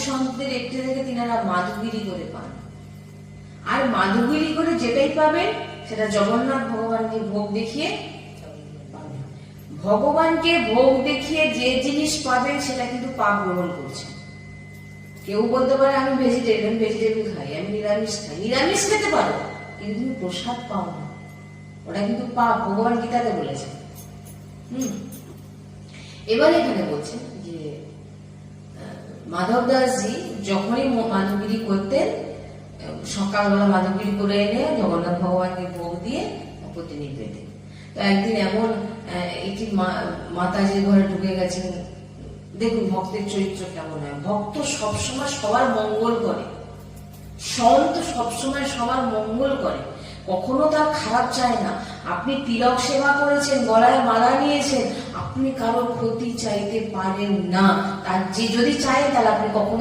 সন্তের একটি থেকে তিনারা মাধুগিরি করে পান। আর মাধুগিরি করে যেটাই পাবেন সেটা জগন্নাথ ভগবানকে ভোগ দেখিয়ে পাবেন। ভগবানকে ভোগ দেখিয়ে যে জিনিস পাবেন সেটা কিন্তু পাপ গ্রহণ করছেন। কেউ বলতে পারে আমি ভেজিটেবল খাই, আমি নিরামিষ খাই। নিরামিষ খেতে পারো, কিন্তু তুমি প্রসাদ পাও না, ওটা কিন্তু পাপ, ভগবান গীতাতে বলেছেন। এবার এখানে বলছেন যে মাধব দাসজি যখনই মাধবগিরি করতেন, সকালবেলা মাধবগিরি করে এনে জগন্নাথ ভগবানকে ভোগ দিয়ে প্রতিদিন পেতেন। তো একদিন এমন একটি মাতাজির ঘরে ঢুকে গেছেন। দেখুন ভক্তের চরিত্র কেমন হয়। ভক্ত সবসময় সবার মঙ্গল করে, সন্ত সবসময় সবার মঙ্গল করে, কখনো তার খারাপ চায় না। আপনি তিলক সেবা করেছেন, গলায় মালা নিয়েছেন, আপনি কারো ক্ষতি চাইতে পারেন না। তার যে যদি চায় তাহলে আপনি কখনো